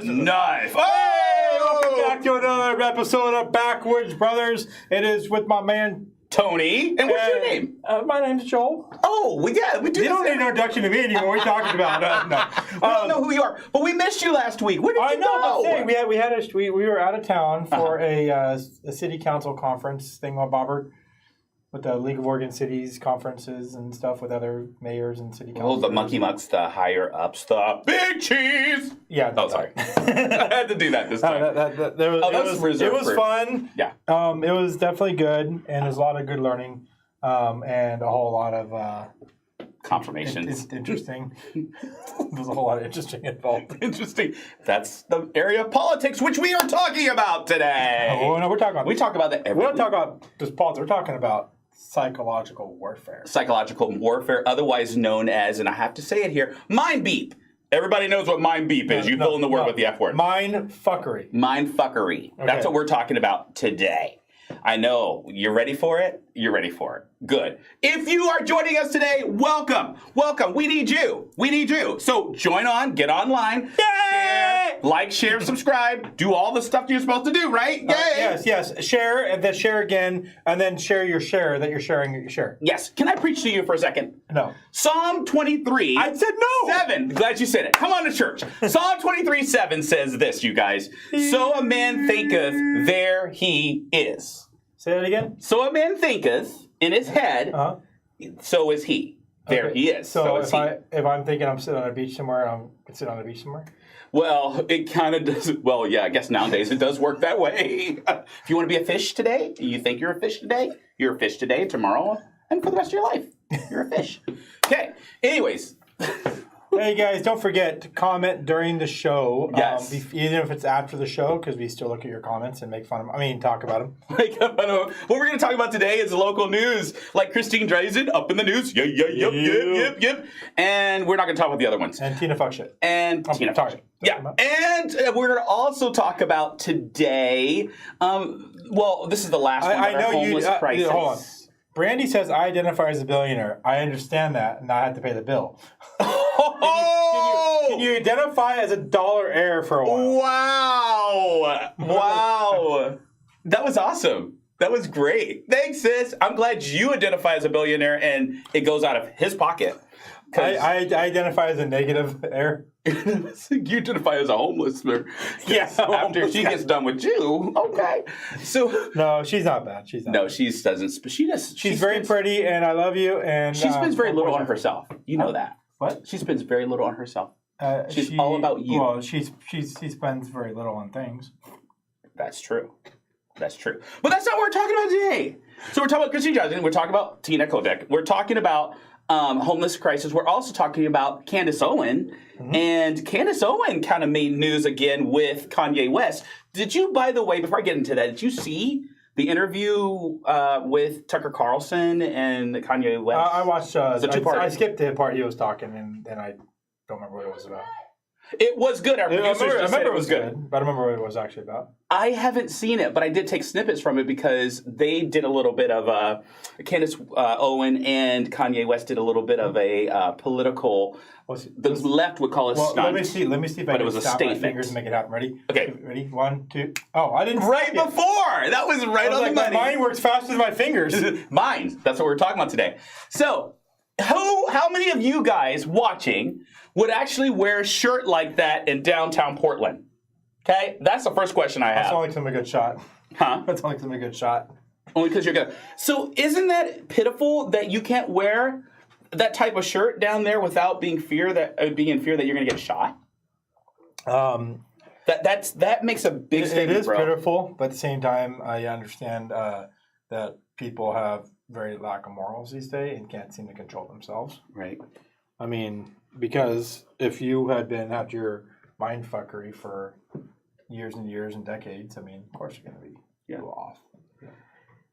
Knife. Hey! Welcome back to another episode of Backwoods Brothers. It is with my man Tony. And what's your name? My name's Joel. Oh, we do. You don't need an introduction to me anymore. We're talking about no. We don't know who you are, but we missed you last week. Where did you go? We were out of town for a city council conference thingamabobber with the League of Oregon Cities conferences and stuff with other mayors and city councils. Oh, the monkey mucks, the higher ups, the big cheese. Yeah. Oh, sorry. I had to do that this time. It was fun. Yeah. It was definitely good, and there's a lot of good learning, and a whole lot of confirmations. It's interesting. There's a whole lot of interesting involved. Interesting. That's the area of politics which we are talking about today. Oh, no, we're talking about. We talk about that every we're not talking about just politics. We're talking about psychological warfare. Psychological warfare, otherwise known as, and I have to say it here, mind beep. Everybody knows what mind beep is. You fill in the word with the F word. Mind fuckery. Mind fuckery. Okay. That's what we're talking about today. I know. You're ready for it? You're ready for it. Good. If you are joining us today, welcome. Welcome. We need you. We need you. So join on. Get online. Yay! Like, share, subscribe. Do all the stuff you're supposed to do, right? Yay! Yes. Share, and then share again, and then share your share that you're sharing your share. Yes. Can I preach to you for a second? No. Psalm 23. I said no. 7. Glad you said it. Come on to church. Psalm 23:7 says this, you guys. So a man thinketh, there he is. Say that again. So a man thinketh in his head, so is he. There he is. So if I'm thinking I'm sitting on a beach somewhere, I'm sitting on a beach somewhere? Well, it kind of does. Well, yeah, I guess nowadays it does work that way. If you want to be a fish today, you think you're a fish today, you're a fish today, tomorrow, and for the rest of your life, you're a fish. Okay. Anyways. Hey guys, don't forget to comment during the show. Yes. Even if it's after the show, because we still look at your comments and make fun of them. I mean, talk about them. What we're going to talk about today is local news, like Christine Dreisen up in the news. Yep. And we're not going to talk about the other ones. And Tina Fuckshit. And Tina Fuckshit. Yeah. And we're going to also talk about today. Well, this is the last one. I know homeless crisis. Hold on. Brandy says, I identify as a billionaire. I understand that, and I have to pay the bill. Can you identify as a dollar heir for a while? Wow. That was awesome. That was great. Thanks, sis. I'm glad you identify as a billionaire, and it goes out of his pocket. I identify as a negative heir. You identify as a homeless man. Yes. After she gets done with you, okay. So no, she's not bad. She's not. No, she doesn't. But she does. She's very pretty, and I love you. And she spends very little on herself. You know that. What? She spends very little on herself. She's all about you. Well, she spends very little on things. That's true. That's true. But that's not what we're talking about today. So we're talking about Christine Johnson. We're talking about Tina Kotek. We're talking about homeless crisis. We're also talking about Candace Owen. Mm-hmm. And Candace Owen kind of made news again with Kanye West. Did you, by the way, before I get into that, did you see the interview with Tucker Carlson and Kanye West? I watched. I skipped the part he was talking, and I don't remember what it was about. It was good. Our producers I remember it was good. But I don't remember what it was actually about. I haven't seen it, but I did take snippets from it because they did a little bit of Candace Owen and Kanye West did a little bit of a political. The left would call it stunt. Let me see if I can stop my fingers and make it happen. Ready? Okay. Ready? 1, 2. Oh, I didn't. Right before. That was right on the money. My mind works faster than my fingers. Mine. That's what we're talking about today. So, how many of you guys watching would actually wear a shirt like that in downtown Portland? Okay, that's the first question I have. That's only because I'm a good shot. Huh? That's only because I'm a good shot. Only because you're good. So isn't that pitiful that you can't wear that type of shirt down there without being in fear that you're going to get shot? That makes a big statement, It is bro. pitiful, but at the same time, I understand that people have very lack of morals these days and can't seem to control themselves. Right. I mean, because if you had been at your mind fuckery for years and years and decades, I mean, of course you're going to be a little off.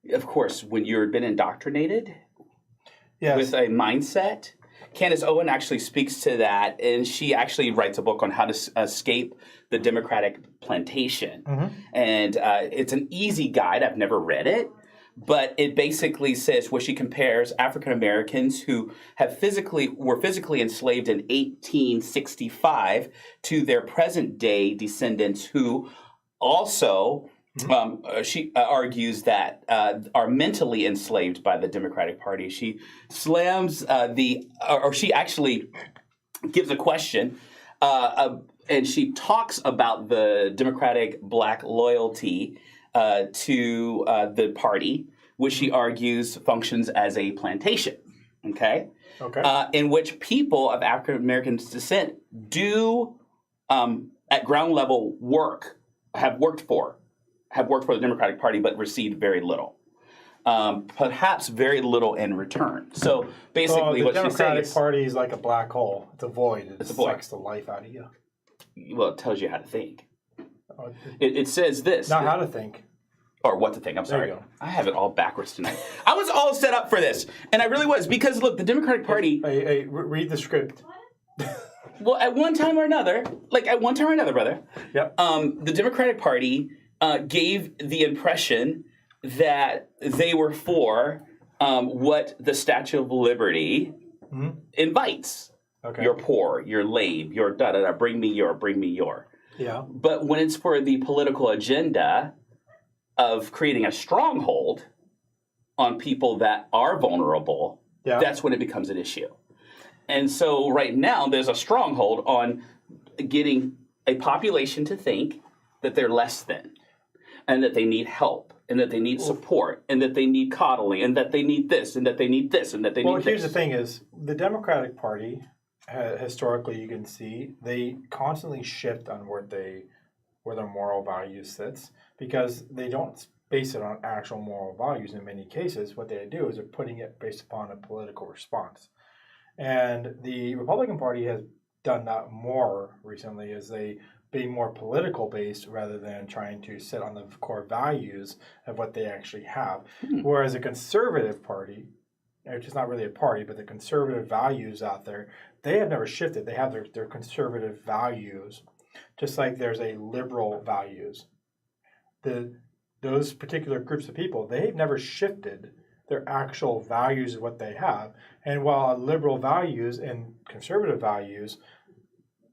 Yeah. Of course, when you've been indoctrinated with a mindset, Candace Owen actually speaks to that, and she actually writes a book on how to escape the Democratic plantation. Mm-hmm. And it's an easy guide. I've never read it, But it basically says where she compares African Americans who were physically enslaved in 1865 to their present day descendants who also she argues that are mentally enslaved by the Democratic Party. She slams she actually gives a question, and she talks about the Democratic black loyalty to the party, which she argues functions as a plantation. Okay. In which people of African American descent do, at ground level, have worked for the Democratic Party, but received very little. Perhaps very little in return. So basically, what she's saying is the Democratic Party is like a black hole. It's a void. It sucks the life out of you. Well, it tells you how to think. It says this. Not how to think. Or what to think. I'm sorry. I have it all backwards tonight. I was all set up for this, and I really was, because look, the Democratic Party. Hey, read the script. Well, at one time or another, brother. Yep. The Democratic Party gave the impression that they were for what the Statue of Liberty invites. Okay. You're poor, you're lame, you're da-da-da, bring me your. Yeah. But when it's for the political agenda of creating a stronghold on people that are vulnerable, that's when it becomes an issue. And so right now there's a stronghold on getting a population to think that they're less than, and that they need help, and that they need support, and that they need coddling, and that they need this, and that they need this, and that they need this. Well, here's the thing is, the Democratic Party, historically you can see, they constantly shift on where their moral value sits, because they don't base it on actual moral values in many cases. What they do is they're putting it based upon a political response. And the Republican Party has done that more recently, as they being more political based rather than trying to sit on the core values of what they actually have. Whereas a conservative party, which is not really a party, but the conservative values out there, they have never shifted. They have their conservative values, just like there's a liberal values. Those particular groups of people, they've never shifted their actual values of what they have. And while liberal values and conservative values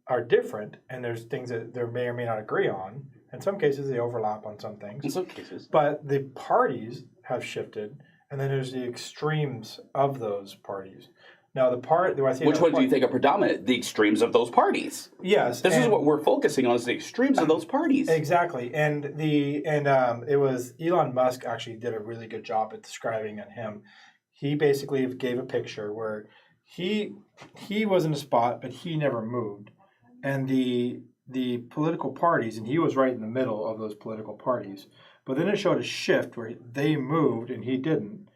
are different, and there's things that they may or may not agree on, in some cases they overlap on some things. In some cases. But the parties have shifted, and then there's the extremes of those parties. Now, which one do you think are predominant? The extremes of those parties. Yes. This is what we're focusing on, is the extremes of those parties. Exactly. And it was Elon Musk actually did a really good job at describing him. He basically gave a picture where he was in a spot, but he never moved. And the political parties, and he was right in the middle of those political parties. But then it showed a shift where they moved and he didn't.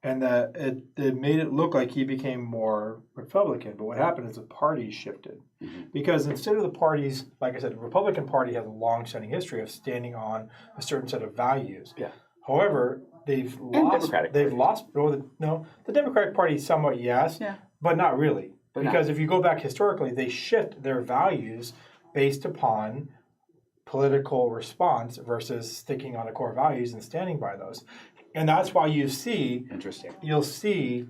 And that it made it look like he became more Republican. But what happened is the parties shifted. Because instead of the parties, like I said, the Republican Party has a long-standing history of standing on a certain set of values. Yeah. However, the Democratic Party somewhat, yes, but not really. Because if you go back historically, they shift their values based upon political response versus sticking on the core values and standing by those. And that's why you'll see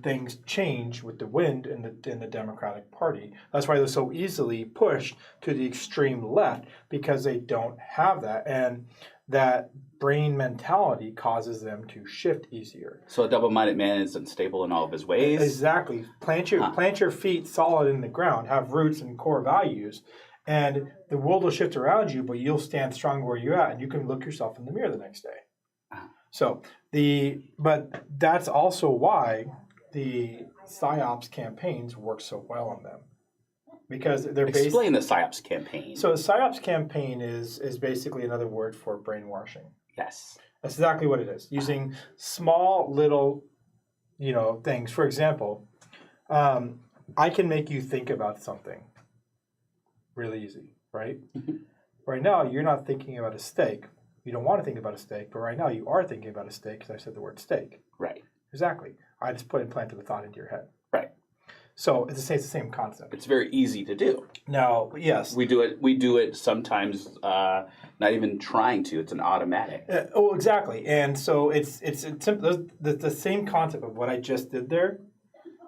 things change with the wind in the Democratic Party. That's why they're so easily pushed to the extreme left, because they don't have that. And that brain mentality causes them to shift easier. So a double-minded man is unstable in all of his ways? Exactly. Plant your feet solid in the ground, have roots and core values, and the world will shift around you, but you'll stand strong where you're at, and you can look yourself in the mirror the next day. But that's also why the PSYOPs campaigns work so well on them, because they're based. Explain the PSYOPs campaign. So the PSYOPs campaign is basically another word for brainwashing. Yes, that's exactly what it is. Using small little, things. For example, I can make you think about something really easy, right? Right now, you're not thinking about a steak. You don't want to think about a steak, but right now you are thinking about a steak because I said the word steak. Right. Exactly. I just planted the thought into your head. Right. So it's the same concept. It's very easy to do. Now, yes. We do it sometimes, not even trying to. It's an automatic. Exactly. And so it's simple. The same concept of what I just did there,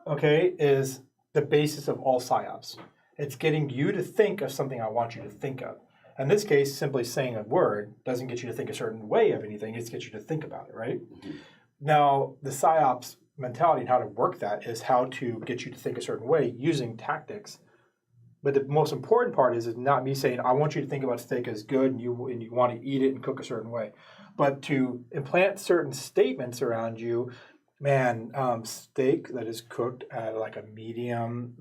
okay, is the basis of all psyops. It's getting you to think of something I want you to think of. In this case, simply saying a word doesn't get you to think a certain way of anything. It gets you to think about it, right? Mm-hmm. Now, the psyops mentality and how to work that is how to get you to think a certain way using tactics. But the most important part is not me saying, I want you to think about steak as good and you want to eat it and cook a certain way. But to implant certain statements around you, man, steak that is cooked at like a medium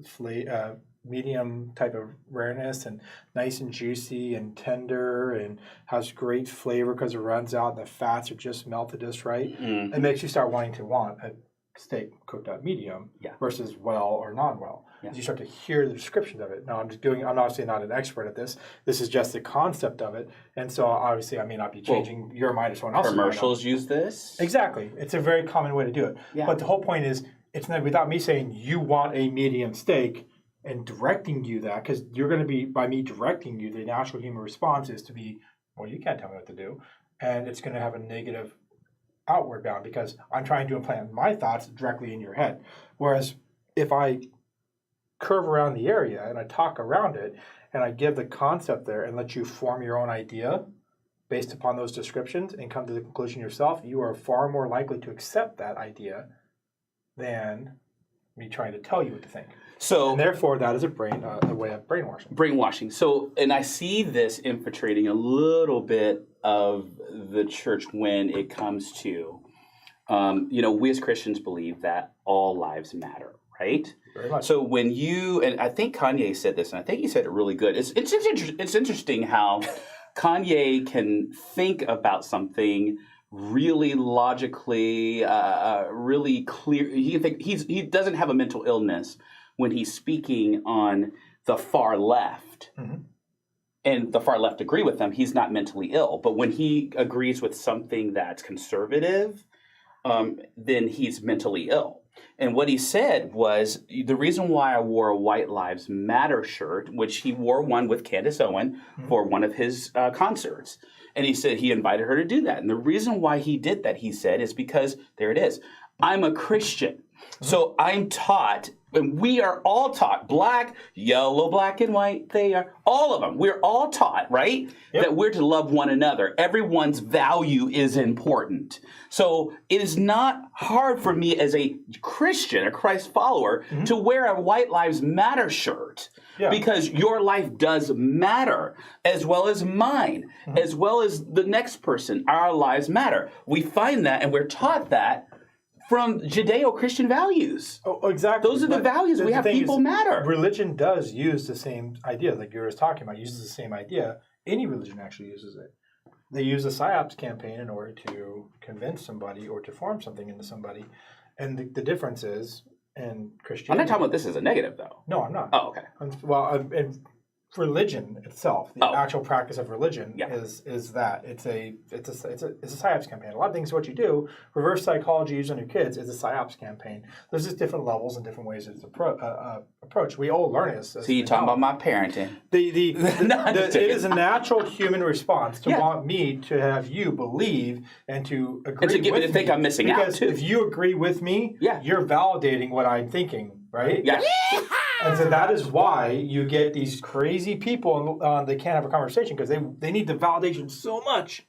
type of rareness and nice and juicy and tender and has great flavor because it runs out and the fats are just melted just right. Mm-hmm. It makes you start wanting to want a steak cooked at medium versus well or non-well. Yeah. You start to hear the description of it. Now I'm obviously not an expert at this. This is just the concept of it. And so obviously I may not be changing your mind or someone else's mind. Commercials use this? Exactly. It's a very common way to do it. Yeah. But the whole point is it's not without me saying you want a medium steak and directing you that, because you're going to be, by me directing you, the natural human response is to be, well, you can't tell me what to do. And it's going to have a negative outward bound because I'm trying to implant my thoughts directly in your head. Whereas if I curve around the area and I talk around it and I give the concept there and let you form your own idea based upon those descriptions and come to the conclusion yourself, you are far more likely to accept that idea than me trying to tell you what to think. So, and therefore, that is a way of brainwashing. Brainwashing. So, and I see this infiltrating a little bit of the church when it comes to, we as Christians believe that all lives matter, right? Very much. So when and I think Kanye said this, and I think he said it really good. It's interesting how Kanye can think about something really logically, really clear. He doesn't have a mental illness when he's speaking on the far left. Mm-hmm. And the far left agree with him, he's not mentally ill. But when he agrees with something that's conservative, then he's mentally ill. And what he said was, the reason why I wore a White Lives Matter shirt, which he wore one with Candace Owen for one of his concerts. And he said he invited her to do that. And the reason why he did that, he said, is because, there it is, I'm a Christian. So I'm taught, and we are all taught, black, yellow, black, and white, they are, all of them. We're all taught, right? Yep. That we're to love one another. Everyone's value is important. So it is not hard for me as a Christian, a Christ follower, to wear a White Lives Matter shirt. Yeah. Because your life does matter, as well as mine, as well as the next person. Our lives matter. We find that, and we're taught that from Judeo-Christian values. Oh, exactly. Those are the values we have. People matter. Religion does use the same idea, like you were talking about, uses the same idea. Any religion actually uses it. They use a psyops campaign in order to convince somebody or to form something into somebody. And the difference is, in Christianity... I'm not talking about this as a negative, though. No, I'm not. Oh, okay. Well, in religion itself, the actual practice of religion is that it's a psyops campaign. A lot of things what you do, reverse psychology used on your kids is a psyops campaign. There's just different levels and different ways it's approached. We all learn this. So you're talking about my parenting. It is a natural human response to want me to have you believe and to agree and to get me to think I'm missing out too. Because if you agree with me, you're validating what I'm thinking, right? Yeah. And so that is why you get these crazy people, they can't have a conversation because they need the validation so much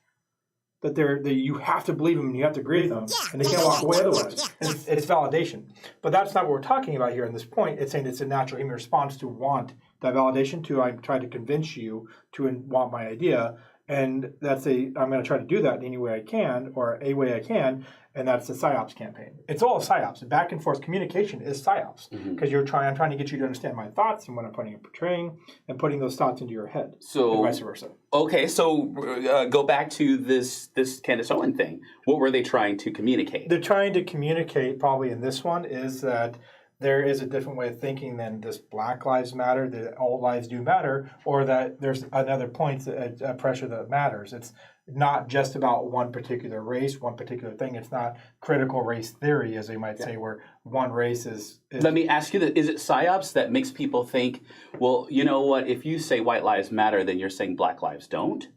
that you have to believe them and you have to agree with them, and they can't walk away otherwise. It's validation. But that's not what we're talking about here in this point. It's saying it's a natural human response to want that validation, I try to convince you to want my idea, and I'm going to try to do that any way I can, or a way I can, and that's the psyops campaign. It's all psyops. Back and forth communication is psyops because I'm trying to get you to understand my thoughts and what I'm portraying and putting those thoughts into your head, and vice versa. Okay, so go back to this Candace Owen thing. What were they trying to communicate? They're trying to communicate, probably in this one, is that there is a different way of thinking than this Black Lives Matter, that all lives do matter, or that there's another point, a pressure that matters. It's not just about one particular race, one particular thing. It's not critical race theory, as they might say, where one race is. Let me ask you this. Is it PSYOPs that makes people think, well, you know what, if you say white lives matter, then you're saying black lives don't?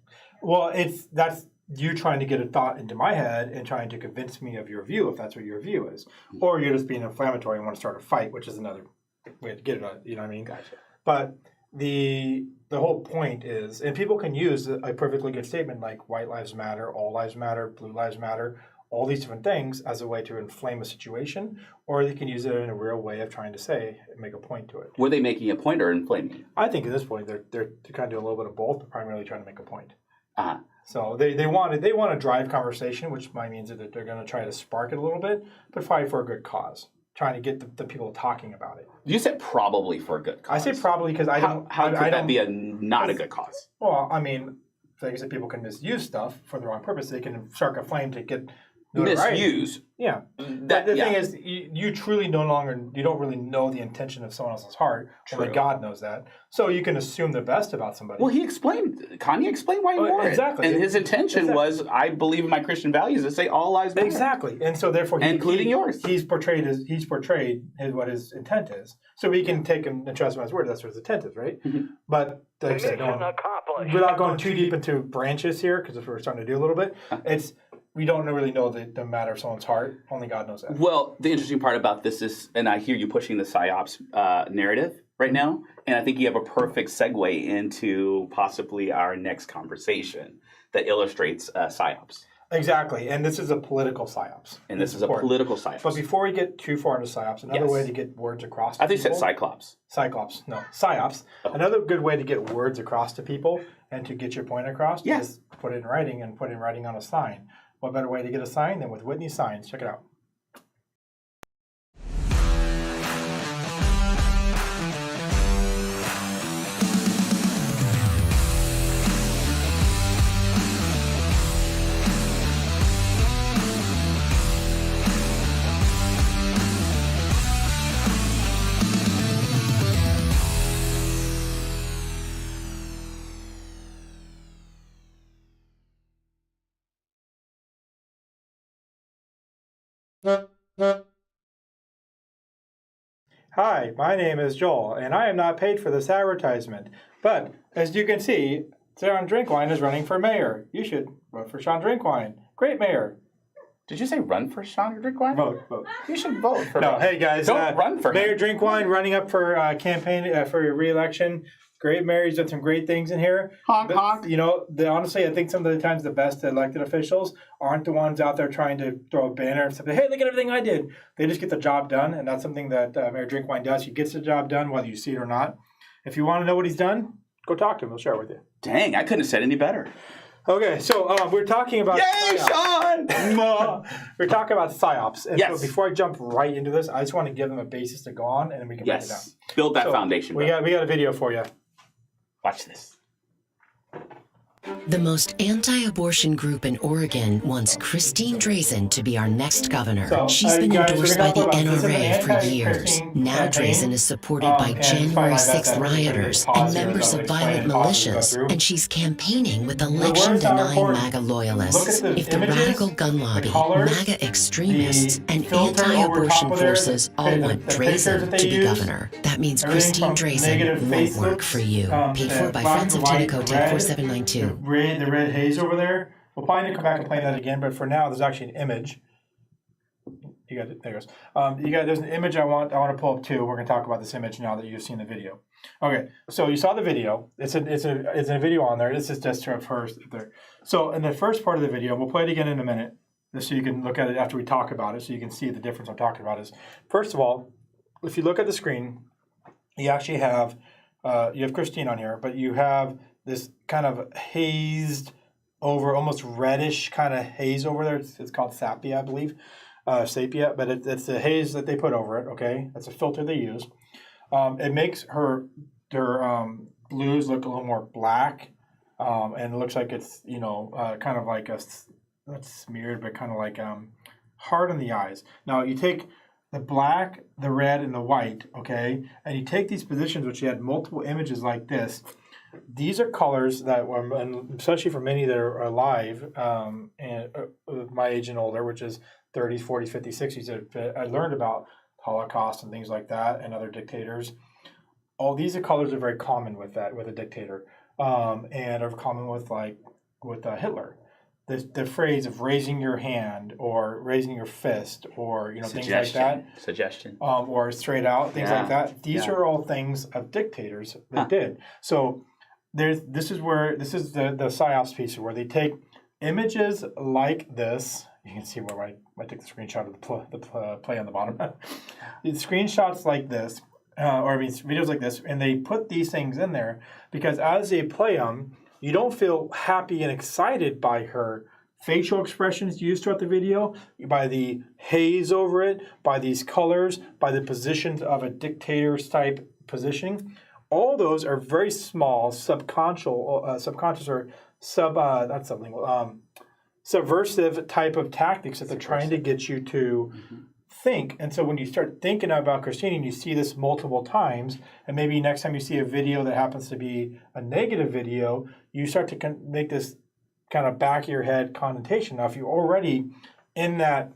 Well, that's you trying to get a thought into my head and trying to convince me of your view, if that's what your view is. Or you're just being inflammatory and want to start a fight, which is another way to get it out, you know what I mean? Gotcha. But the whole point is, and people can use a perfectly good statement like white lives matter, all lives matter, blue lives matter, all these different things as a way to inflame a situation, or they can use it in a real way of trying to say, make a point to it. Were they making a point or inflaming? I think at this point they're kind of doing a little bit of both, but primarily trying to make a point. Uh-huh. So they want to drive conversation, which might mean that they're going to try to spark it a little bit, but probably for a good cause, trying to get the people talking about it. You said probably for a good cause. I say probably because I don't. How could I that don't, be not a good cause? Well, I mean, like I said, people can misuse stuff for the wrong purpose. They can spark a flame to get notoriety. Misuse. Yeah. But the thing is, you truly you don't really know the intention of someone else's heart. Only God knows that. So you can assume the best about somebody. Well, Kanye explained why he wore exactly. it. And his intention was, I believe in my Christian values that say all lives matter. Exactly. And so therefore, including yours. He's portrayed what his intent is. So we can take him and trust him as word. That's what his intent is, right? Mm-hmm. But like I said, without going too deep into branches here, because if we're starting to do a little bit, we don't really know the matter of someone's heart. Only God knows that. Well, the interesting part about this is, and I hear you pushing the PSYOPs narrative right now, and I think you have a perfect segue into possibly our next conversation that illustrates PSYOPs. Exactly, and this is a political PSYOPs. And this is a political PSYOPs. But before we get too far into PSYOPs, another way to get words across to I think people... you said Cyclops. Cyclops, no, PSYOPs. Oh. Another good way to get words across to people and to get your point across is put it in writing and put it in writing on a sign. What better way to get a sign than with Whitney Signs? Check it out. Hi, my name is Joel, and I am not paid for this advertisement. But, as you can see, Sean Drinkwine is running for mayor. You should vote for Sean Drinkwine. Great mayor. Did you say run for Sean Drinkwine? Vote. You should vote for him. him. Hey guys. Don't run for Mayor him. Drinkwine running up for campaign for re-election. Great mayor. He's done some great things in here. Honk, honk. You know, honestly, I think some of the times the best elected officials aren't the ones out there trying to throw a banner and say, hey, look at everything I did. They just get the job done, and that's something that Mayor Drinkwine does. He gets the job done whether you see it or not. If you want to know what he's done, go talk to him. He'll share it with you. Dang, I couldn't have said any better. Okay, so we're talking about... Yay, Sean! We're talking about PSYOPs. And yes. So before I jump right into this, I just want to give them a basis to go on, and then we can break it down. Build that foundation. We got a video for you. Watch this. The most anti-abortion group in Oregon wants Christine Drazen to be our next governor. She's been endorsed by the NRA for years. Now Drazen is supported by January 6th rioters and members of violent militias, and she's campaigning with election-denying MAGA loyalists. If the radical gun lobby, MAGA extremists, and anti-abortion forces all want Drazen to be governor, that means Christine Drazen won't work for you. Paid for by Friends of Tenneco 104792. The red haze over there. We'll probably need to come back and play that again, but for now, there's actually an image. You got it. There it goes. There's an image I want to pull up too. We're going to talk about this image now that you've seen the video. Okay, so you saw the video. It's a video on there. This is just of her there. So in the first part of the video, we'll play it again in a minute, just so you can look at it after we talk about it, so you can see the difference I'm talking about. Is first of all, if you look at the screen, you actually have Christine on here, but you have this kind of hazed over, almost reddish kind of haze over there. It's called sepia, I believe. Sepia, but it's the haze that they put over it, okay? That's a filter they use. It makes her blues look a little more black, and it looks like it's, kind of like not smeared, but kind of like hard on the eyes. Now, you take the black, the red, and the white, okay? And you take these positions, which you had multiple images like this. These are colors that, and especially for many that are alive, and my age and older, which is 30s, 40s, 50s, 60s, that I learned about Holocaust and things like that, and other dictators. All these are colors are very common with a dictator, and are common with Hitler. The phrase of raising your hand or raising your fist or things like that. Suggestion. Or straight out, things like that. These are all things of dictators that did. So this is the PSYOPs piece where they take images like this. You can see where I took the screenshot of the play on the bottom. It's screenshots like this, videos like this, and they put these things in there because as they play them, you don't feel happy and excited by her facial expressions used throughout the video, by the haze over it, by these colors, by the positions of a dictator's type positioning. All those are very small, subconscious or subversive type of tactics that they're trying to get you to think. And so when you start thinking about Christine and you see this multiple times, and maybe next time you see a video that happens to be a negative video, you start to make this kind of back of your head connotation. Now, if you're already in that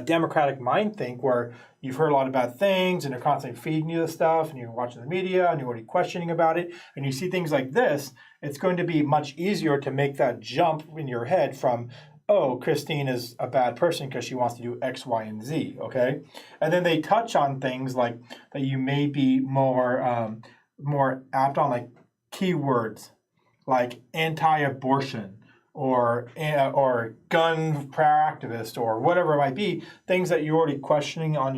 democratic mind think where you've heard a lot of bad things and they're constantly feeding you the stuff and you're watching the media and you're already questioning about it and you see things like this, it's going to be much easier to make that jump in your head from, oh, Christine is a bad person because she wants to do X, Y, and Z, okay? And then they touch on things like that you may be more apt on, like keywords, like anti-abortion or gun prayer activist or whatever it might be, things that you're already questioning on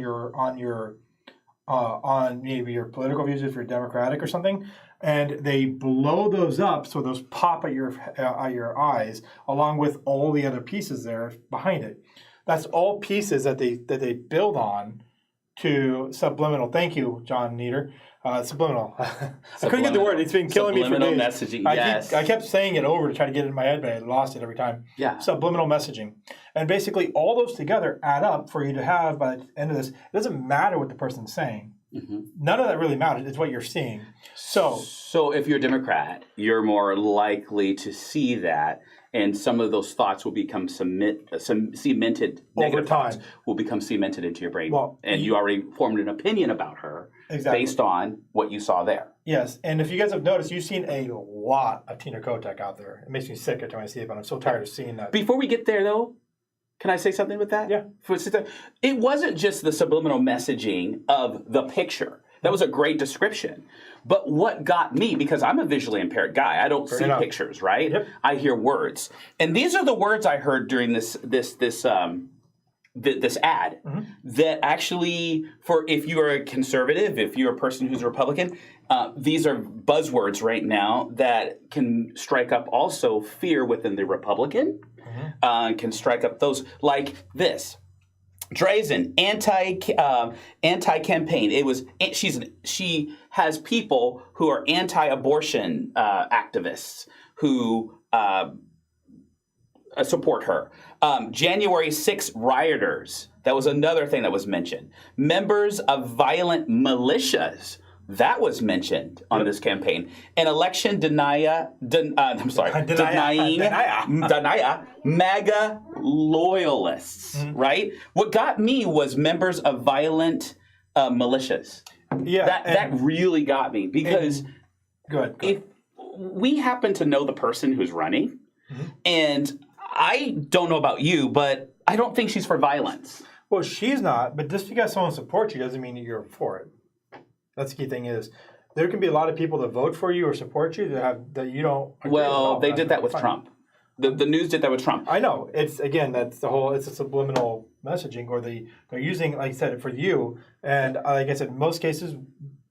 maybe your political views if you're Democratic or something. And they blow those up so those pop at your eyes, along with all the other pieces there behind it. That's all pieces that they build on to subliminal. Thank you, John Nieder. Subliminal. I couldn't get the word. It's been killing me for days. Messaging. I kept saying it over to try to get it in my head, but I lost it every time. Yeah. Subliminal messaging. And basically all those together add up for you to have by the end of this. It doesn't matter what the person's saying. Mm-hmm. None of that really matters. It's what you're seeing. So if you're a Democrat, you're more likely to see that, and some of those thoughts will become cemented. Over time, will become cemented into your brain. Well, and you already formed an opinion about her based on what you saw there. Yes, and if you guys have noticed, you've seen a lot of Tina Kotek out there. It makes me sick every time I see it, but I'm so tired of seeing that. Before we get there, though, can I say something with that? Yeah. It wasn't just the subliminal messaging of the picture. That was a great description. But what got me, because I'm a visually impaired guy, I don't see pictures, right? Yep. I hear words. And these are the words I heard during this ad that actually, for if you are a conservative, if you're a person who's a Republican, these are buzzwords right now that can strike up also fear within the Republican. Can strike up those like this. Drazen, anti-campaign. It was she has people who are anti-abortion activists who support her. January 6 rioters. That was another thing that was mentioned. Members of violent militias. That was mentioned on this campaign. And election denying MAGA loyalists, right? What got me was members of violent militias. Yeah, that really got me because if we happen to know the person who's running, and I don't know about you, but I don't think she's for violence. Well, she's not, but just because someone supports you doesn't mean that you're for it. That's the key thing is there can be a lot of people that vote for you or support you that you don't agree with. Well, they did that with Trump. The news did that with Trump. I know. It's a subliminal messaging, or they're using, like I said, for you. And like I said, in most cases,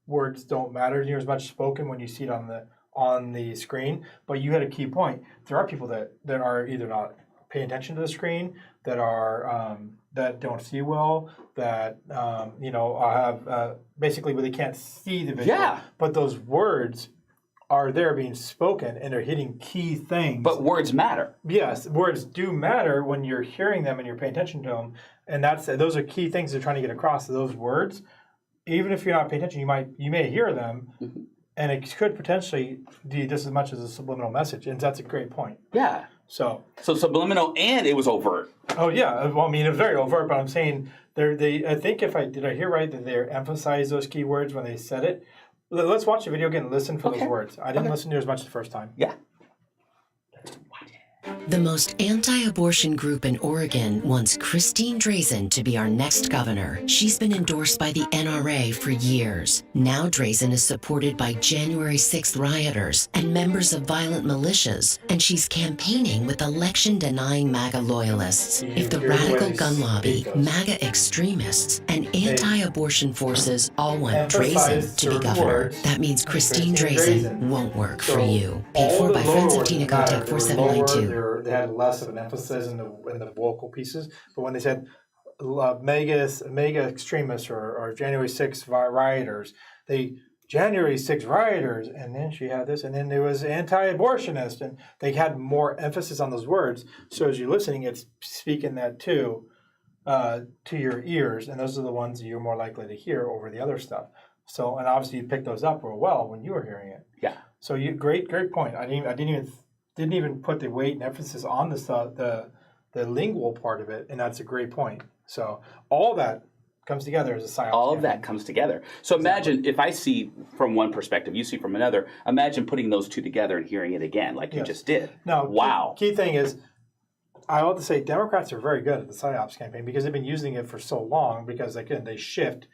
words don't matter near as much spoken when you see it on the screen. But you had a key point. There are people that are either not paying attention to the screen, that are that don't see well, that have basically where they can't see the video. Yeah. But those words are there being spoken, and they're hitting key things. But words matter. Yes, words do matter when you're hearing them and you're paying attention to them, and those are key things they're trying to get across. Those words, even if you're not paying attention, you may hear them, and it could potentially be just as much as a subliminal message, and that's a great point. Yeah. So subliminal, and it was overt. Oh yeah, well, I mean it was very overt, but I'm saying I think did I hear right that they emphasized those keywords when they said it. Let's watch the video again and listen for those words. I didn't listen to it as much the first time. Yeah. The most anti-abortion group in Oregon wants Christine Drazen to be our next governor. She's been endorsed by the NRA for years. Now Drazen is supported by January 6th rioters and members of violent militias, and she's campaigning with election-denying MAGA loyalists. If the radical gun lobby, MAGA extremists, and anti-abortion forces all want Drazen to be governor, that means Christine Drazen won't work for you. Paid for by friends of Tina Kotek 4792. They had less of an emphasis in the vocal pieces, but when they said mega extremists or January 6th rioters, January 6th rioters, and then she had this, and then there was anti-abortionist, and they had more emphasis on those words. So as you're listening, it's speaking that to your ears, and those are the ones that you're more likely to hear over the other stuff. So, and obviously you picked those up real well when you were hearing it. Yeah. So great point. I didn't even put the weight and emphasis on the lingual part of it, and that's a great point. So all that comes together as a psyop. All of that comes together. So imagine if I see from one perspective, you see from another. Imagine putting those two together and hearing it again, like you just did. No. Wow. Key thing is, I want to say Democrats are very good at the psyops campaign because they've been using it for so long. Because again, they shift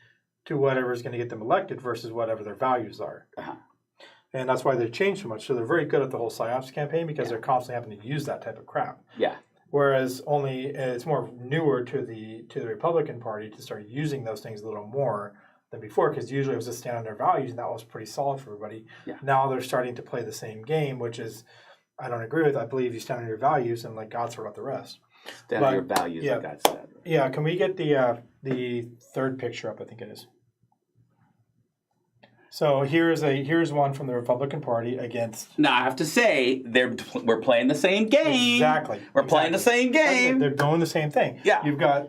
to whatever is going to get them elected versus whatever their values are. Uh-huh. And that's why they've changed so much. So they're very good at the whole psyops campaign because they're constantly having to use that type of crap. Yeah. Whereas it's more newer to the Republican Party to start using those things a little more than before, because usually it was just stand on their values, and that was pretty solid for everybody. Yeah. Now they're starting to play the same game, which is, I don't agree with. I believe you stand on your values and let God sort out the rest. Stand on your values, like God said. Yeah. Can we get the third picture up? I think it is. So here's one from the Republican Party against. Now I have to say we're playing the same game. Exactly. We're playing the same game. They're doing the same thing. Yeah.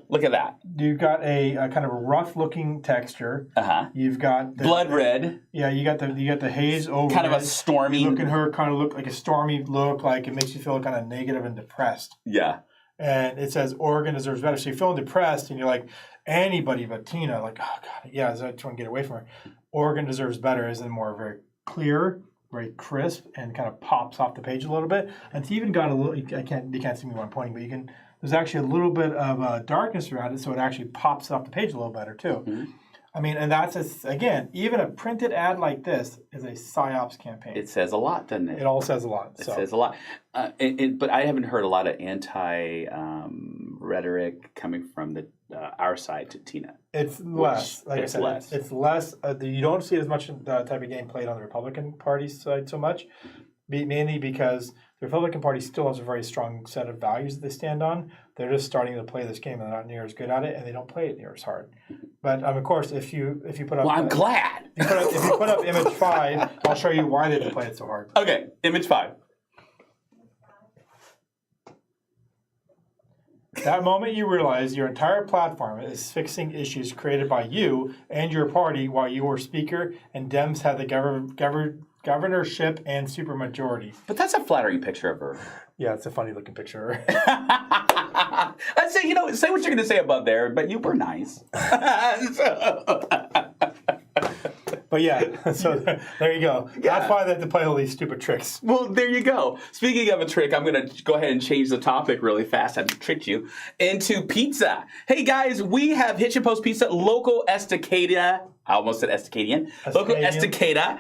Look at that. You've got a kind of a rough looking texture. You've got blood red. Yeah. You got the haze over. Kind of a stormy. Look at her. Kind of look like a stormy look. Like it makes you feel kind of negative and depressed. Yeah. And it says Oregon deserves better. So you're feeling depressed, and you're like, anybody but Tina. Like, oh God, yeah. I just want to get away from her. Oregon deserves better is more very clear, very crisp, and kind of pops off the page a little bit. And it's even got a little. You can't see me when I'm pointing, but you can. There's actually a little bit of darkness around it, so it actually pops off the page a little better too. Mm-hmm. I mean, and that's again, even a printed ad like this is a psyops campaign. It says a lot, doesn't it? It all says a lot. It says a lot. But I haven't heard a lot of anti rhetoric coming from our side to Tina. It's less. Like it's I said, less. It's less. You don't see as much type of game played on the Republican Party side so much, mainly because the Republican Party still has a very strong set of values that they stand on. They're just starting to play this game, and they're not near as good at it, and they don't play it near as hard. But of course, if you put up, well, I'm glad. If you put up image 5, I'll show you why they didn't play it so hard. Okay, image 5. That moment you realize your entire platform is fixing issues created by you and your party while you were speaker and Dems had the governorship and supermajority. But that's a flattering picture of her. Yeah, it's a funny looking picture. I'd say, say what you're going to say above there, but you were nice. But yeah, so there you go. Yeah. That's why they have to play all these stupid tricks. Well, there you go. Speaking of a trick, I'm going to go ahead and change the topic really fast. I've tricked you into pizza. Hey guys, we have Hitch and Post Pizza, local Estacada. I almost said Estacadian. Local Estacada.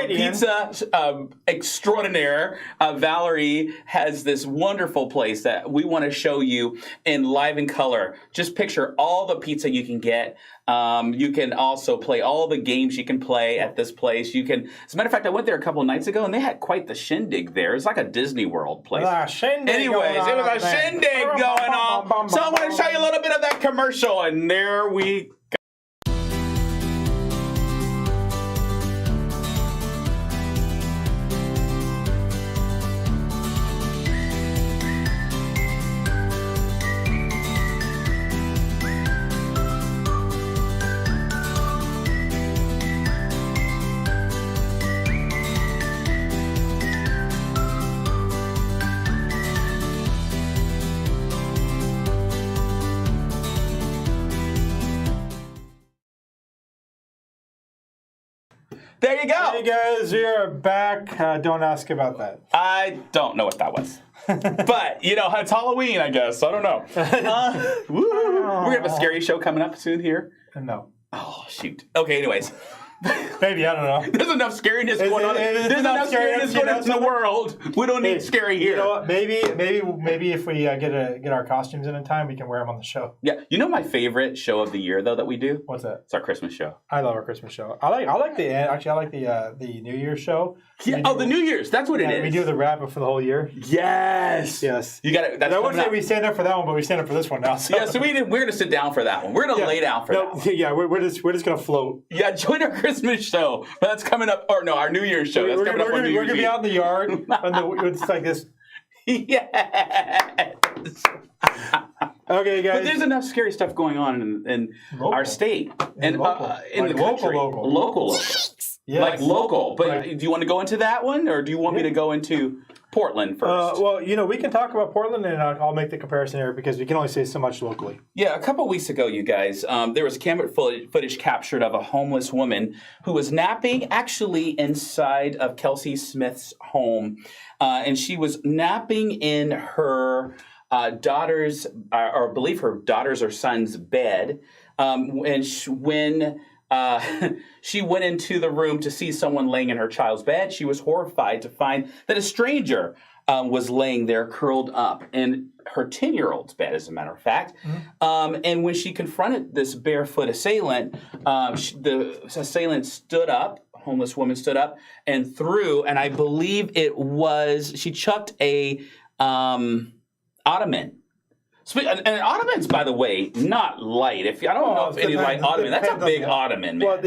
Pizza extraordinaire. Valerie has this wonderful place that we want to show you in live and color. Just picture all the pizza you can get. You can also play all the games you can play at this place. You can, as a matter of fact, I went there a couple of nights ago and they had quite the shindig there. It's like a Disney World place. Anyways, it was a shindig going on. So I want to show you a little bit of that commercial, and there we go. There you go. Hey guys, we are back. Don't ask about that. I don't know what that was. But, it's Halloween, I guess. I don't know. We're going to have a scary show coming up soon here. No. Oh, shoot. Okay, anyways. Maybe, I don't know. There's enough scariness going on. There's enough scariness going on in the world. We don't need scary here. You know what? Maybe if we get our costumes in time, we can wear them on the show. Yeah. You know my favorite show of the year, though, that we do? What's that? It's our Christmas show. I love our Christmas show. I like the New Year's show. Yeah. The New Year's. That's what it is. We do the wrap up for the whole year. Yes. You got it. I wouldn't say we stand up for that one, but we stand up for this one now. So. Yeah. So we're going to sit down for that one. We're going to lay down for that one. Yeah. We're just going to float. Yeah. Join our Christmas show. That's coming up. Or no, our New Year's show. That's coming up on New Year's Eve. We're going to be out in the yard. It's like this. Yes. Okay, guys. But there's enough scary stuff going on in our state and in the country. Local. Yes. Like local. But do you want to go into that one, or do you want me to go into Portland first? Well, we can talk about Portland, and I'll make the comparison here because we can only say so much locally. Yeah, a couple weeks ago, you guys, there was camera footage captured of a homeless woman who was napping actually inside of Kelsey Smith's home. And she was napping in her daughter's, or I believe her daughter's or son's bed. And when she went into the room to see someone laying in her child's bed, she was horrified to find that a stranger was laying there curled up in her 10-year-old's bed, as a matter of fact. Mm-hmm. And when she confronted this barefoot assailant, the assailant stood up. Homeless woman stood up and threw, and I believe she chucked a ottoman. And an ottoman's, by the way, not light. I don't know if any light ottoman. That's a big ottoman, man. Well,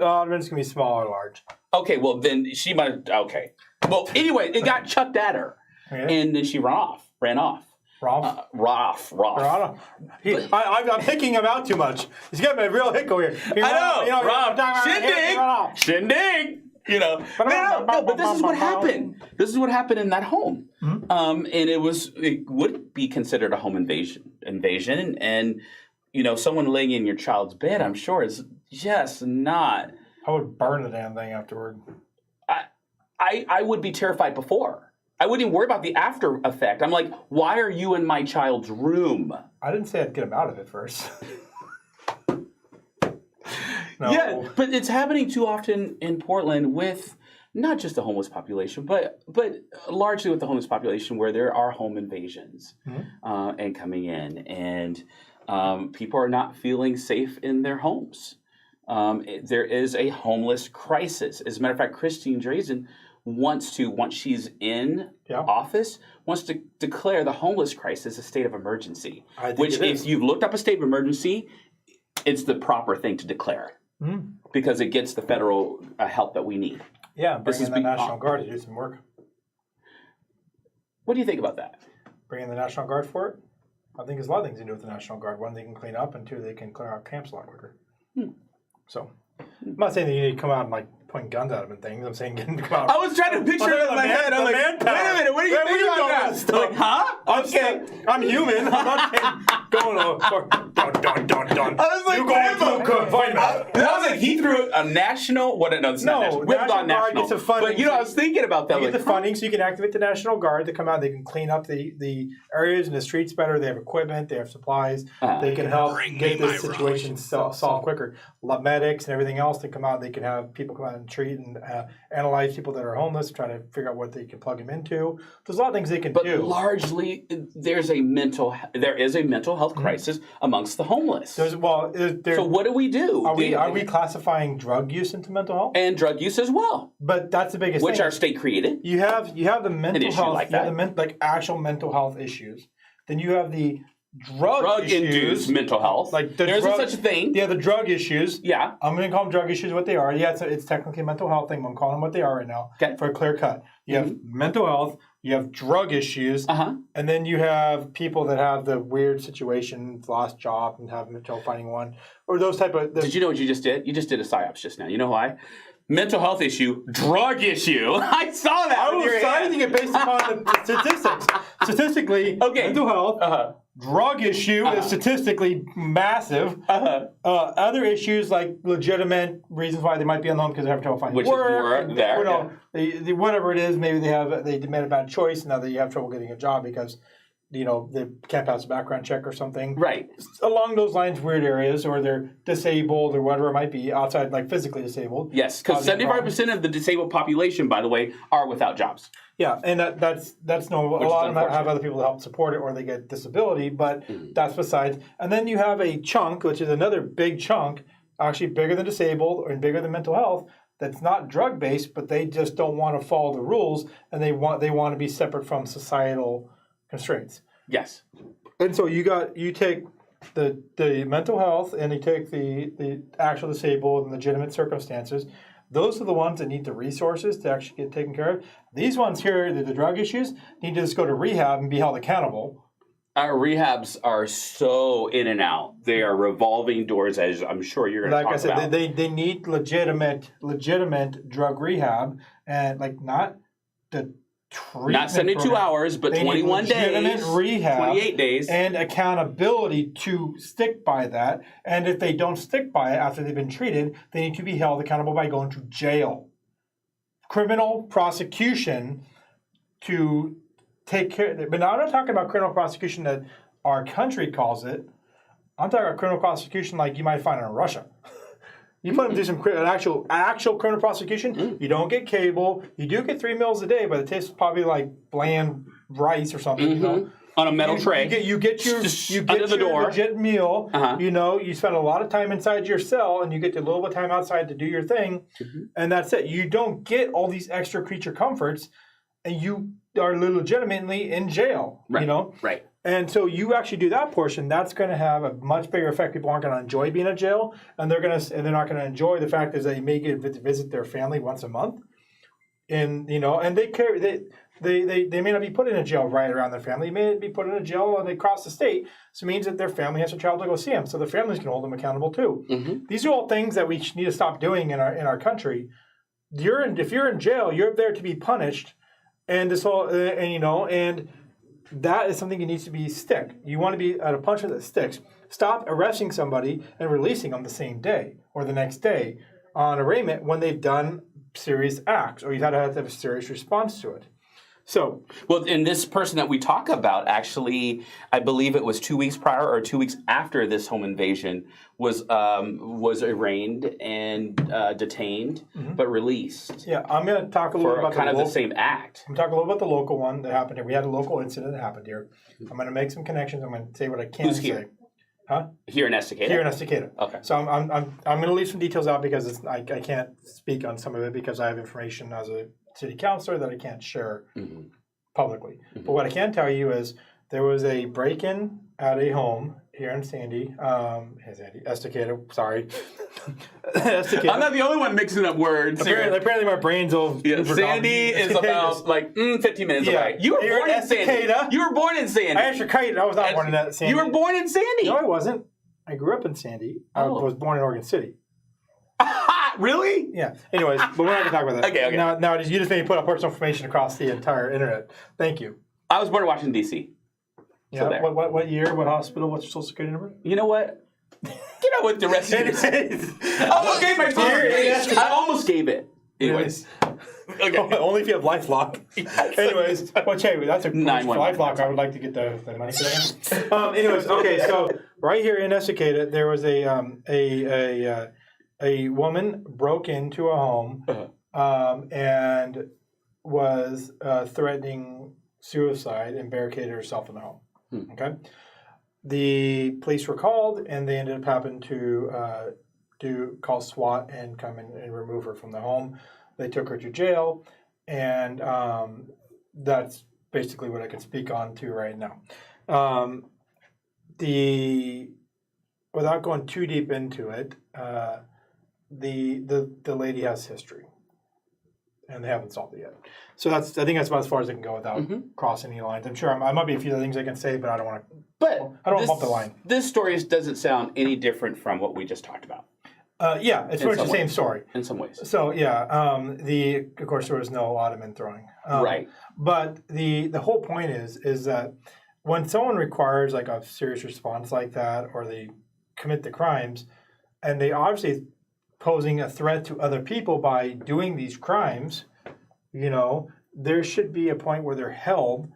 ottomans can be small or large. Okay, well then she might. Okay, well anyway, it got chucked at her, and then she ran off. Roth. I'm picking him out too much. He's got a real hicko here. Roth. Shindig. No, but this is what happened. This is what happened in that home, and it would be considered a home invasion, and someone laying in your child's bed, I'm sure, is just not. I would burn the damn thing afterward. I would be terrified before. I wouldn't even worry about the after effect. I'm like, why are you in my child's room? I didn't say I'd get him out of it first. No. Yeah, but it's happening too often in Portland with not just the homeless population, but largely with the homeless population, where there are home invasions and coming in, and people are not feeling safe in their homes. There is a homeless crisis. As a matter of fact, Christine Drazen once she's in office, wants to declare the homeless crisis a state of emergency. Which, if you've looked up a state of emergency, it's the proper thing to declare because it gets the federal help that we need. Yeah, bring in the National Guard to do some work. What do you think about that? Bring in the National Guard for it? I think there's a lot of things to do with the National Guard. One, they can clean up, and two, they can clear out camps a lot quicker. So, I'm not saying that you need to come out and pointing guns at them and things. I'm saying get them to come out. I was trying to picture it in my head. I'm like, wait a minute, what are you thinking about that? Like, huh? Okay. I'm human. I'm not going over. Dun. I was like, you go find out. That was like, he threw a national, no, it's not national. National Guard gets the funding. But, I was thinking about that. You get the funding so you can activate the National Guard to come out. They can clean up the areas and the streets better. They have equipment. They have supplies. They can help get this situation solved quicker. Medics and everything else to come out. They can have people come out and treat and analyze people that are homeless, try to figure out what they can plug them into. There's a lot of things they can do. But largely, there is a mental health crisis amongst the homeless. So what do we do? Are we classifying drug use into mental health? And drug use as well. But that's the biggest thing. Which our state created. You have the mental health, like that. You have the actual mental health issues. Then you have the drug-induced mental health. Like there's such a thing. Yeah, the drug issues. Yeah. I'm going to call them drug issues what they are. Yeah, it's technically a mental health thing. I'm calling them what they are right now for a clear cut. You have mental health, you have drug issues, and then you have people that have the weird situations, lost job, and have mental finding one. Or those type of... Did you know what you just did? You just did a psyops just now. You know why? Mental health issue, drug issue. I saw that. I was sizing it based upon the statistics. Statistically, mental health, drug issue is statistically massive. Other issues like legitimate reasons why they might be on the home because they have trouble finding Which work. is more there. Whatever it is, maybe they made a bad choice. Now that you have trouble getting a job because they can't pass a background check or something. Right. Along those lines, weird areas, or they're disabled or whatever it might be, outside, like physically disabled. Yes, because 75% of the disabled population, by the way, are without jobs. Yeah, and that's normal. A lot of them have other people to help support it, or they get disability, but that's besides. And then you have a chunk, which is another big chunk, actually bigger than disabled and bigger than mental health, that's not drug-based, but they just don't want to follow the rules, and they want to be separate from societal constraints. Yes. And so you take the mental health and you take the actual disabled and legitimate circumstances. Those are the ones that need the resources to actually get taken care of. These ones here, the drug issues, need to just go to rehab and be held accountable. Our rehabs are so in and out. They are revolving doors, as I'm sure you're going to talk about. Like I said, they need legitimate drug rehab, and not the treatment. Not 72 program. hours, but They 21 need legitimate days, rehab 28 days. and accountability to stick by that. And if they don't stick by it after they've been treated, they need to be held accountable by going to jail. Criminal prosecution to take care. But now I'm not talking about criminal prosecution that our country calls it. I'm talking about criminal prosecution like you might find in Russia. You put them through an actual criminal prosecution. You don't get cable. You do get 3 meals a day, but it tastes probably like bland rice or something. On a metal tray. You get your under the door. legit meal. You spend a lot of time inside your cell, and you get a little bit of time outside to do your thing, and that's it. You don't get all these extra creature comforts, and you are legitimately in jail. Right. Right. And so you actually do that portion. That's going to have a much bigger effect. People aren't going to enjoy being in jail, and they're not going to enjoy the fact is that they may get to visit their family once a month, and and they may not be put in a jail right around their family. They may be put in a jail and they cross the state. So it means that their family has to travel to go see them. So the families can hold them accountable too. These are all things that we need to stop doing in our country. If you're in jail, you're there to be punished, and this whole and that is something that needs to be stick. You want to be at a punishment that sticks. Stop arresting somebody and releasing them the same day or the next day on arraignment when they've done serious acts or you've had to have a serious response to it. So, well, and this person that we talk about actually, I believe it was 2 weeks prior or 2 weeks after this home invasion was arraigned and detained, but released. Yeah, I'm going to talk a little for about kind of the same act. I'm talking a little about the local one that happened here. We had a local incident that happened here. I'm going to make some connections. I'm going to say what I can Who's say. here? Huh? Here in Estacada? Here in Estacada. Okay. So I'm going to leave some details out because I can't speak on some of it because I have information as a city councilor that I can't share publicly. But what I can tell you is there was a break-in at a home here in Estacada, sorry. Estacada. I'm not the only one mixing up words. Apparently my brain's all... Sandy is about 15 minutes away. You were born in Sandy. You were born in Sandy. I actually kited. I was not born in Sandy. You were born in Sandy. No, I wasn't. I grew up in Sandy. I was born in Oregon City. Really? Yeah. Anyways, but we're not going to talk about that. Okay. Now, you just made me put up personal information across the entire internet. Thank you. I was born in Washington, D.C. Yeah. So what year? What hospital? What's your social security number? You know what? Get on with the rest of it. I almost gave my phone. I almost gave it. Anyways. Okay. Only if you have LifeLock. Anyways, that's a LifeLock. I would like to get the money for that. Anyways, okay. So right here in Estacada, there was a woman broke into a home and was threatening suicide and barricaded herself in the home. Okay, the police were called and they ended up having to call SWAT and come in and remove her from the home. They took her to jail, and that's basically what I can speak on to right now. Without going too deep into it, the lady has history, and they haven't solved it yet. So I think that's about as far as I can go without crossing any lines. I'm sure I might be a few other things I can say, but I don't want to. I don't want to bump the line. This story doesn't sound any different from what we just talked about. Yeah, it's pretty much the same story in some ways. So yeah, of course there was no ottoman throwing. Right. But the whole point is that when someone requires like a serious response like that, or they commit the crimes, and they obviously posing a threat to other people by doing these crimes, there should be a point where they're held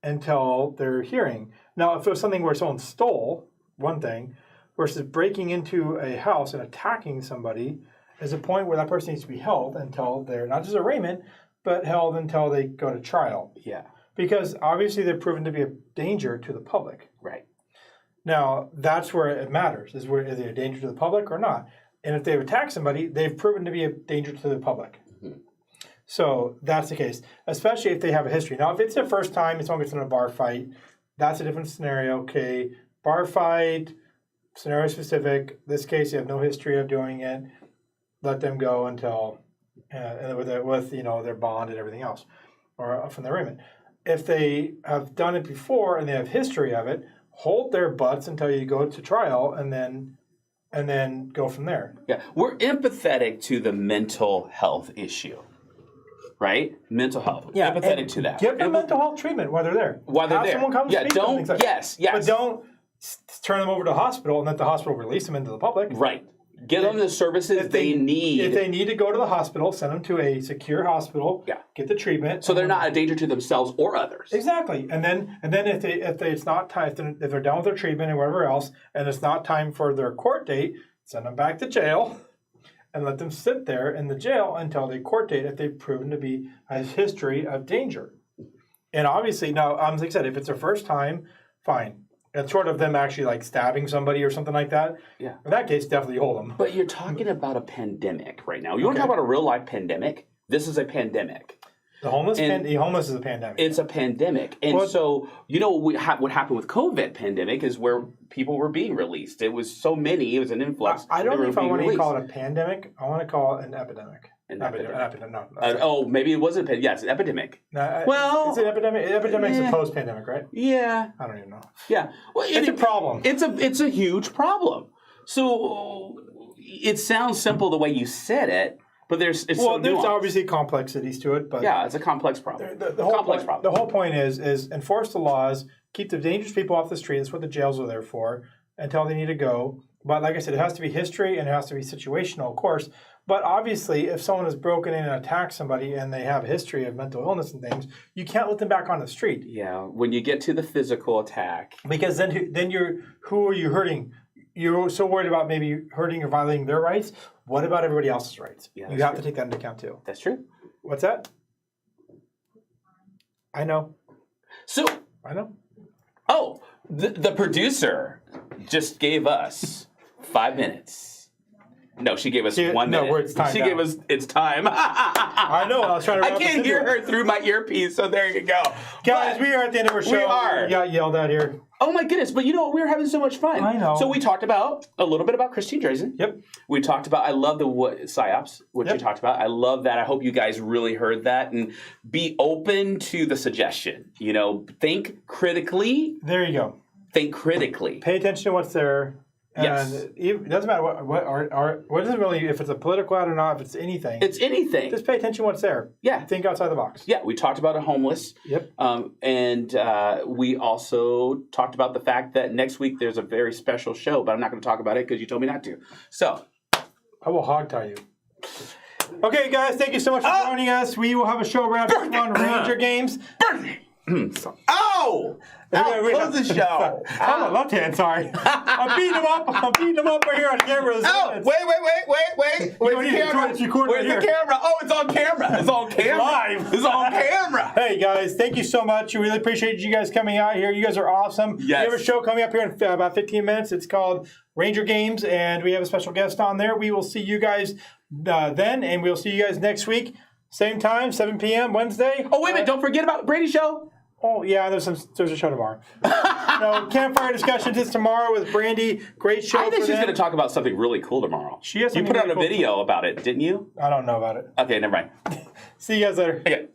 until their hearing. Now, if it was something where someone stole, one thing, versus breaking into a house and attacking somebody, is a point where that person needs to be held until they're not just arraignment, but held until they go to trial. Yeah. Because obviously they're proven to be a danger to the public. Right. Now, that's where it matters, is they a danger to the public or not? And if they've attacked somebody, they've proven to be a danger to the public. Mm-hmm. So that's the case, especially if they have a history. Now, if it's their first time, someone gets in a bar fight, that's a different scenario. Okay, bar fight, scenario specific. This case, you have no history of doing it. Let them go until with their bond and everything else, or from the arraignment. If they have done it before and they have history of it, hold their butts until you go to trial, and then go from there. Yeah, we're empathetic to the mental health issue, right? Mental health. Yeah, empathetic to that. Give them mental health treatment while they're there. While they're have there. Someone come speak to them, things like yes. But don't turn them over to the hospital and let the hospital release them into the public. Right. Give them the services they need. If they need to go to the hospital, send them to a secure hospital. Yeah. Get the treatment. So they're not a danger to themselves or others. Exactly. And then if it's not time, if they're done with their treatment and whatever else, and it's not time for their court date, send them back to jail and let them sit there in the jail until the court date if they've proven to be a history of danger. And obviously, now, like I said, if it's their first time, fine. It's short of them actually like stabbing somebody or something like that. Yeah. In that case, definitely hold them. But you're talking about a pandemic right now. You want to talk about a real life pandemic? This is a pandemic. The homeless is a pandemic. It's a pandemic. And so, what happened with COVID pandemic is where people were being released. It was so many. It was an influx. I don't know if I want to call it a pandemic. I want to call it an epidemic. An epidemic. No. Maybe it wasn't. Yes, an epidemic. Well, it's an epidemic. Epidemic's a post-pandemic, right? Yeah. I don't even know. Yeah. Well, it's a problem. It's a huge problem. So it sounds simple the way you said it, but there's obviously complexities to it. But yeah, it's a complex problem. The whole point is enforce the laws, keep the dangerous people off the street. That's what the jails are there for until they need to go. But like I said, it has to be history and it has to be situational, of course. But obviously, if someone has broken in and attacked somebody and they have a history of mental illness and things, you can't let them back on the street. Yeah, when you get to the physical attack. Because then who are you hurting? You're so worried about maybe hurting or violating their rights. What about everybody else's rights? Yeah, you have to take that into account too. That's true. What's that? I know. So I know. Oh, the producer just gave us 5 minutes. No, she gave us 1 minute. No, it's time. She gave us it's time. I know. I was trying to. I can't hear her through my earpiece, so there you go. Guys, we are at the end of our show. We are. We got yelled at here. Oh my goodness! But you know what? We were having so much fun. I know. So we talked about a little bit about Christine Drazen. Yep. We talked about. I love the psyops. What you talked about. I love that. I hope you guys really heard that and be open to the suggestion. Think critically. There you go. Think critically. Pay attention to what's there. Yes. And it doesn't matter what doesn't really, if it's a political ad or not, if it's anything. It's anything. Just pay attention to what's there. Yeah. Think outside the box. Yeah, we talked about a homeless. Yep. And we also talked about the fact that next week there's a very special show, but I'm not going to talk about it because you told me not to. So. I will hog tie you. Okay, guys, thank you so much for joining us. We will have a show right after on Ranger Games. Birthday! Oh! Close the show. I'm a left hand, sorry. I'm beating him up. Right here on camera. Oh, wait. Where's the camera? Where's the camera? Oh, it's on camera. It's on camera. Live. It's on camera. Hey, guys, thank you so much. We really appreciate you guys coming out here. You guys are awesome. Yes. We have a show coming up here in about 15 minutes. It's called Ranger Games, and we have a special guest on there. We will see you guys then, and we'll see you guys next week. Same time, 7 p.m. Wednesday. Oh, wait a minute. Don't forget about Brady's show. Oh, yeah, there's a show tomorrow. Campfire Discussions is tomorrow with Brandy. Great show. I think she's going to talk about something really cool tomorrow. She has. You put out a video about it, didn't you? I don't know about it. Okay, never mind. See you guys later. Okay.